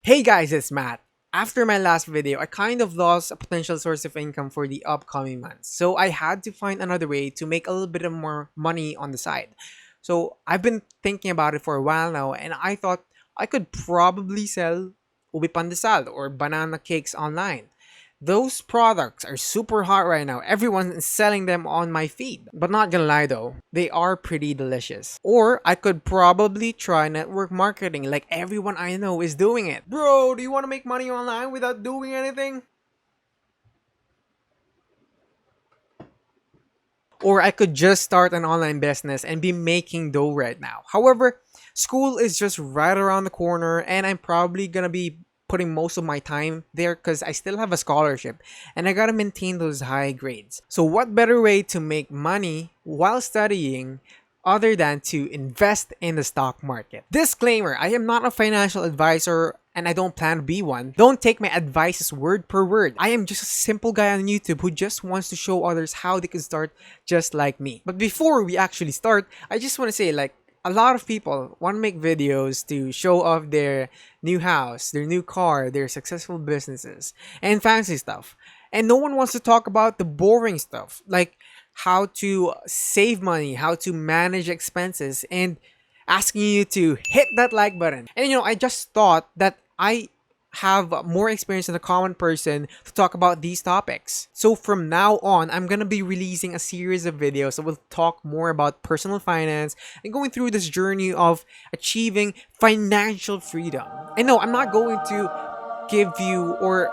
Hey guys, it's Matt. After my last video, I kind of lost a potential source of income for the upcoming months. So I had to find another way to make a little bit of more money on the side. So I've been thinking about it for a while now, and I thought I could probably sell ubi pandesal or banana cakes online. Those products are super hot right now. Everyone is selling them on my feed. But not gonna lie though, they are pretty delicious. Or I could probably try network marketing like everyone I know is doing it. Bro, do you want to make money online without doing anything? Or I could just start an online business and be making dough right now. However, school is just right around the corner and I'm probably gonna be putting most of my time there because I still have a scholarship and I gotta maintain those high grades. So what better way to make money while studying other than to invest in the stock market? Disclaimer, I am not a financial advisor and I don't plan to be one. Don't take my advice as word per word. I am just a simple guy on YouTube who just wants to show others how they can start just like me. But before we actually start, I just want to say a lot of people want to make videos to show off their new house, their new car, their successful businesses, and fancy stuff. And no one wants to talk about the boring stuff, like how to save money, how to manage expenses, and asking you to hit that like button. And I just thought that I have more experience than a common person to talk about these topics. So from now on, I'm gonna be releasing a series of videos that will talk more about personal finance and going through this journey of achieving financial freedom. And no, I'm not going to give you or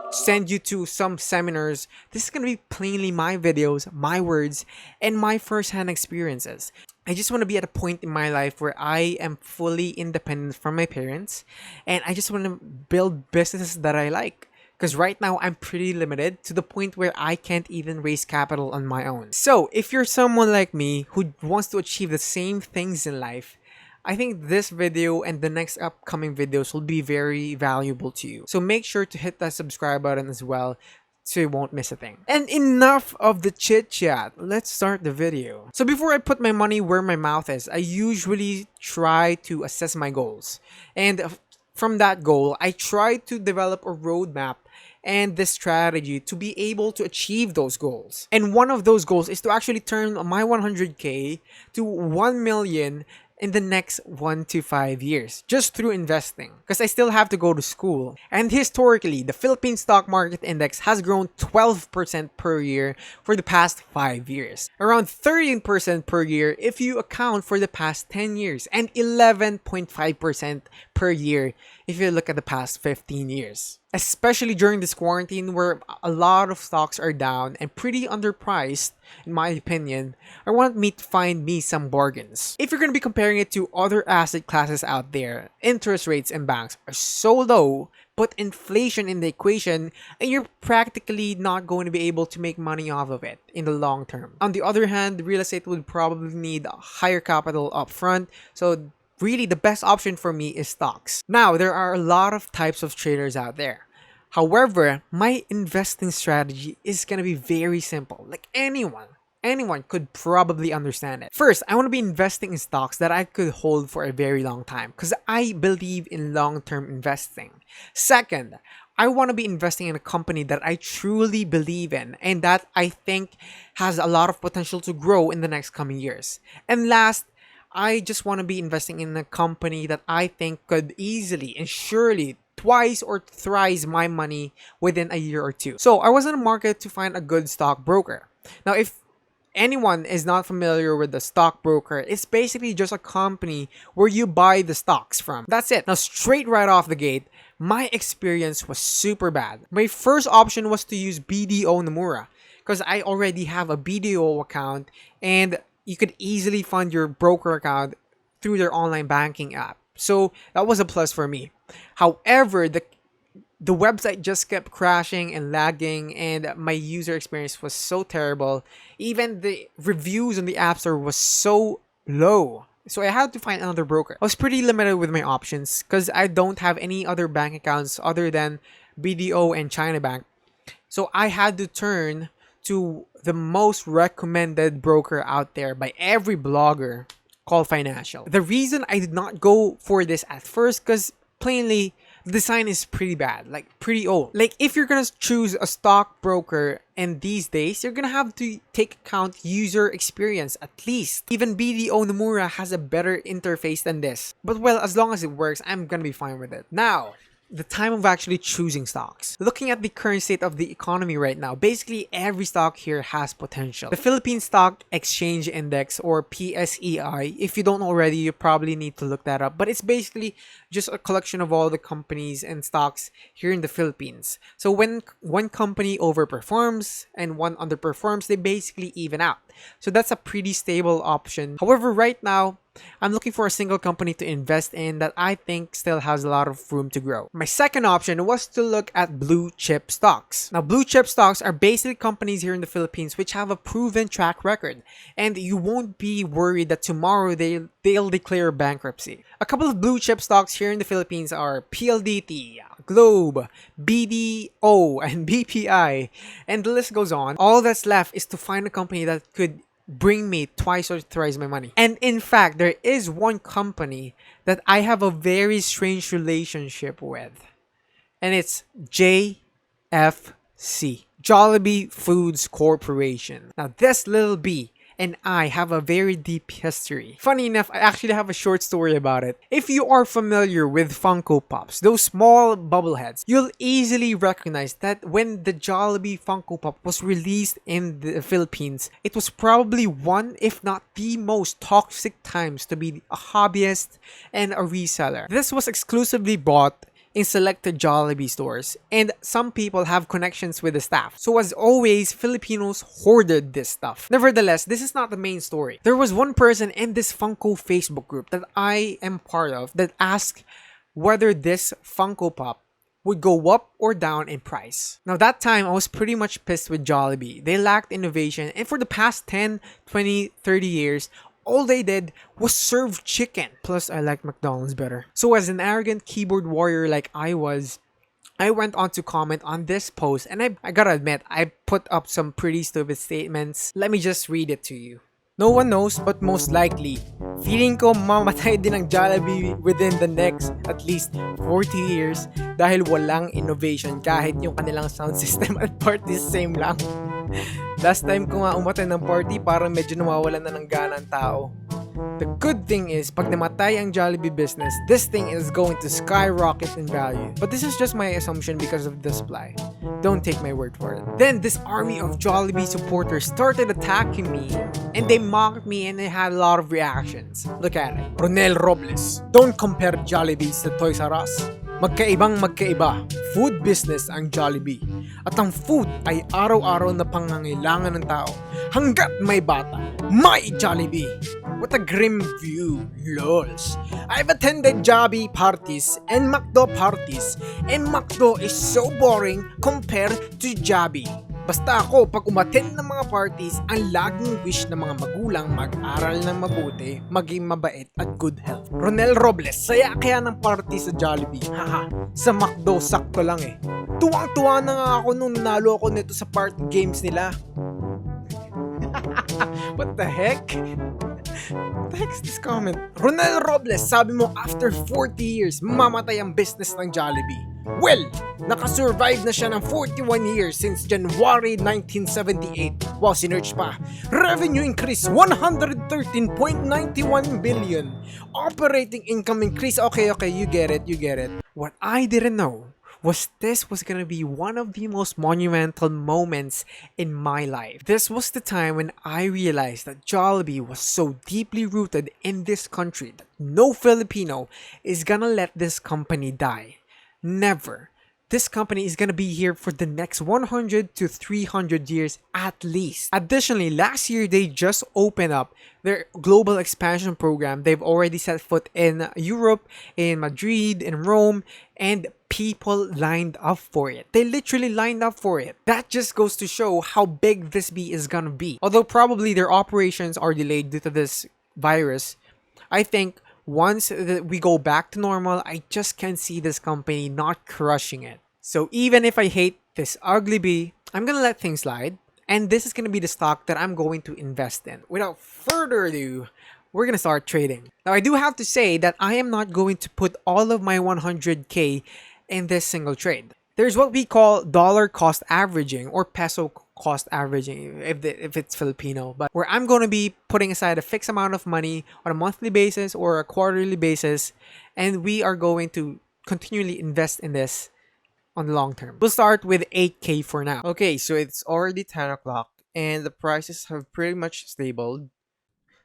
send you to some seminars. This is going to be plainly my videos, my words, and my first-hand experiences. I just want to be at a point in my life where I am fully independent from my parents and I just want to build businesses that I like. Because right now I'm pretty limited to the point where I can't even raise capital on my own. So if you're someone like me who wants to achieve the same things in life, I think this video and the next upcoming videos will be very valuable to you. So make sure to hit that subscribe button as well so you won't miss a thing. And enough of the chit chat, let's start the video. So before I put my money where my mouth is, I usually try to assess my goals. And from that goal, I try to develop a roadmap and this strategy to be able to achieve those goals. And one of those goals is to actually turn my 100k to 1 million in the next 1 to 5 years just through investing because I still have to go to school. And historically, the Philippine Stock Market Index has grown 12% per year for the past 5 years, around 13% per year if you account for the past 10 years, and 11.5% per year if you look at the past 15 years. Especially during this quarantine where a lot of stocks are down and pretty underpriced, in my opinion, I want me to find me some bargains. If you're going to be comparing it to other asset classes out there, interest rates and banks are so low, put inflation in the equation, and you're practically not going to be able to make money off of it in the long term. On the other hand, real estate would probably need higher capital upfront, so really the best option for me is stocks. Now, there are a lot of types of traders out there. However, my investing strategy is going to be very simple. Like anyone could probably understand it. First, I want to be investing in stocks that I could hold for a very long time because I believe in long-term investing. Second, I want to be investing in a company that I truly believe in and that I think has a lot of potential to grow in the next coming years. And last, I just want to be investing in a company that I think could easily and surely twice or thrice my money within a year or two. So I was in the market to find a good stockbroker. Now, if anyone is not familiar with the stockbroker, it's basically just a company where you buy the stocks from. That's it. Now, straight right off the gate, my experience was super bad. My first option was to use BDO Nomura because I already have a BDO account and you could easily fund your broker account through their online banking app. So that was a plus for me. However, the website just kept crashing and lagging and my user experience was so terrible. Even the reviews on the App Store was so low. So I had to find another broker. I was pretty limited with my options because I don't have any other bank accounts other than BDO and China Bank. So I had to turn to the most recommended broker out there by every blogger called Financial. The reason I did not go for this at first because plainly The design is pretty bad, like pretty old. Like if you're gonna choose a stockbroker in these days, you're gonna have to take account user experience at least. Even BDO Nomura has a better interface than this. But well, as long as it works, I'm gonna be fine with it. Now, the time of actually choosing stocks. Looking at the current state of the economy right now, basically every stock here has potential. The Philippine Stock Exchange Index, or PSEI, if you don't already, you probably need to look that up. But it's basically just a collection of all the companies and stocks here in the Philippines. So when one company overperforms and one underperforms, they basically even out. So that's a pretty stable option. However, right now, I'm looking for a single company to invest in that I think still has a lot of room to grow. My second option was to look at blue chip stocks. Now, blue chip stocks are basically companies here in the Philippines which have a proven track record, and you won't be worried that tomorrow they'll declare bankruptcy. A couple of blue chip stocks here in the Philippines are PLDT, Globe, BDO, and BPI, and the list goes on. All that's left is to find a company that could bring me twice or thrice my money. And in fact, there is one company that I have a very strange relationship with, and it's JFC, Jollibee Foods Corporation. Now, this little B and I have a very deep history. Funny enough, I actually have a short story about it. If you are familiar with Funko Pops, those small bubble heads, you'll easily recognize that when the Jollibee Funko Pop was released in the Philippines, it was probably one, if not the most toxic times to be a hobbyist and a reseller. This was exclusively bought in selected Jollibee stores, and some people have connections with the staff. So as always, Filipinos hoarded this stuff. Nevertheless, this is not the main story. There was one person in this Funko Facebook group that I am part of that asked whether this Funko Pop would go up or down in price. Now, that time, I was pretty much pissed with Jollibee. They lacked innovation, and for the past 10, 20, 30 years, all they did was serve chicken. Plus, I like McDonald's better. So as an arrogant keyboard warrior like I was, I went on to comment on this post, and I gotta admit, I put up some pretty stupid statements. Let me just read it to you. No one knows, but most likely, feeling ko mamatay din ang Jollibee within the next at least 40 years dahil walang innovation kahit yung kanilang sound system at party same lang. Last time ko nga umattend ng party, parang medyo nawawalan na ng gana ang tao. The good thing is, pag namatay ang Jollibee business, this thing is going to skyrocket in value. But this is just my assumption because of the supply. Don't take my word for it. Then this army of Jollibee supporters started attacking me, and they mocked me, and they had a lot of reactions. Look at it. Ronel Robles, don't compare Jollibee to Toys R Us. Magkaibang magkaiba. Food business ang Jollibee. At ang food ay araw-araw na pangangailangan ng tao. Hanggat may bata, may Jollibee. What a grim view, lols. I've attended Jollibee parties and McDo parties, and McDo is so boring compared to Jollibee. Basta ako, pag umattend ng mga parties, ang laging wish ng mga magulang mag-aral ng mabuti, maging mabait at good health. Ronel Robles, saya kaya ng party sa Jollibee. Haha, sa McDo sakto lang eh. Tuwang-tuwa na nga ako nung nanalo ako nito sa party games nila. What the heck? What the heck is this comment? Ronel Robles, sabi mo after 40 years, mamatay ang business ng Jollibee. Well, nakasurvive na siya ng 41 years since January 1978. Wow, sinerch pa. Revenue increase 113.91 billion. Operating income increase. Okay, you get it. What I didn't know was this was gonna be one of the most monumental moments in my life. This was the time when I realized that Jollibee was so deeply rooted in this country that no Filipino is gonna let this company die. Never. This company is gonna be here for the next 100 to 300 years at least. Additionally, last year they just opened up their global expansion program. They've already set foot in Europe, in Madrid, in Rome, and people lined up for it. They literally lined up for it. That just goes to show how big this bee is gonna be. Although probably their operations are delayed due to this virus, I think once we go back to normal, I just can't see this company not crushing it. So even if I hate this ugly bee, I'm gonna let things slide, and this is gonna be the stock that I'm going to invest in. Without further ado, we're gonna start trading. Now, I do have to say that I am not going to put all of my 100k in this single trade. There's what we call dollar cost averaging or peso cost averaging if it's Filipino, but where I'm going to be putting aside a fixed amount of money on a monthly basis or a quarterly basis, and we are going to continually invest in this on the long term. We'll start with 8K for now. Okay, so it's already 10 o'clock and the prices have pretty much stable.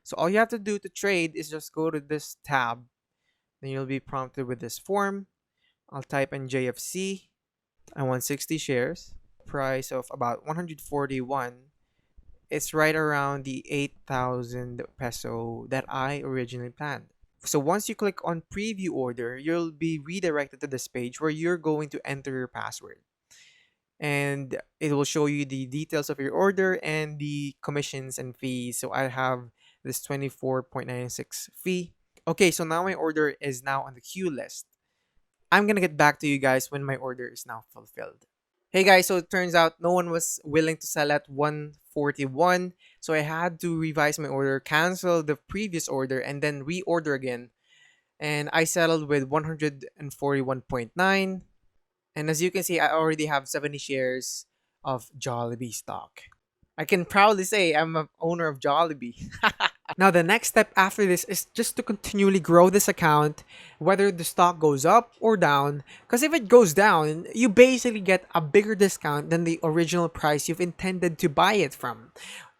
So all you have to do to trade is just go to this tab. Then you'll be prompted with this form. I'll type in JFC. I want 60 shares. Price of about 141. It's right around the 8,000 peso that I originally planned. So once you click on preview order, you'll be redirected to this page where you're going to enter your password. And it will show you the details of your order and the commissions and fees. So I have this 24.96 fee. Okay, so now my order is now on the queue list. I'm gonna get back to you guys when my order is now fulfilled. Hey guys, so it turns out no one was willing to sell at 141, so I had to revise my order, cancel the previous order, and then reorder again. And I settled with 141.9. And as you can see, I already have 70 shares of Jollibee stock. I can proudly say I'm an owner of Jollibee. Now, the next step after this is just to continually grow this account, whether the stock goes up or down. Because if it goes down, you basically get a bigger discount than the original price you've intended to buy it from.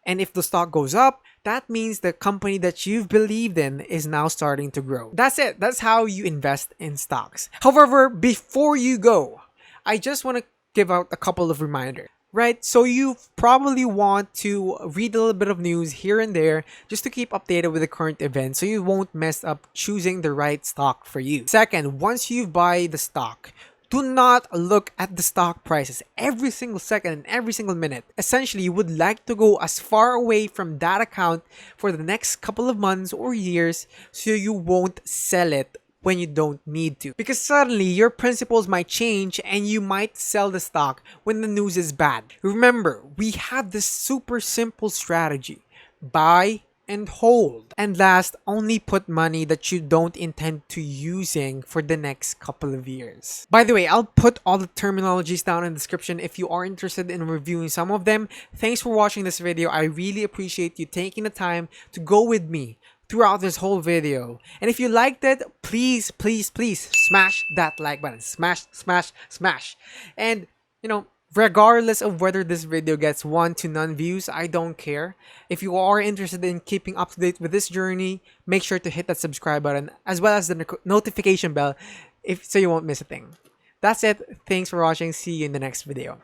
And if the stock goes up, that means the company that you've believed in is now starting to grow. That's it. That's how you invest in stocks. However, before you go, I just want to give out a couple of reminders. Right, so you probably want to read a little bit of news here and there just to keep updated with the current events so you won't mess up choosing the right stock for you. Second, once you buy the stock, do not look at the stock prices every single second and every single minute. Essentially, you would like to go as far away from that account for the next couple of months or years so you won't sell it when you don't need to. Because suddenly your principles might change and you might sell the stock when the news is bad. Remember, we have this super simple strategy. Buy and hold. And last, only put money that you don't intend to using for the next couple of years. By the way, I'll put all the terminologies down in the description if you are interested in reviewing some of them. Thanks for watching this video. I really appreciate you taking the time to go with me throughout this whole video. And if you liked it, please smash that like button. Smash. And regardless of whether this video gets 1 to none views, I don't care. If you are interested in keeping up to date with this journey, make sure to hit that subscribe button as well as the notification bell so you won't miss a thing. That's it. Thanks for watching. See you in the next video.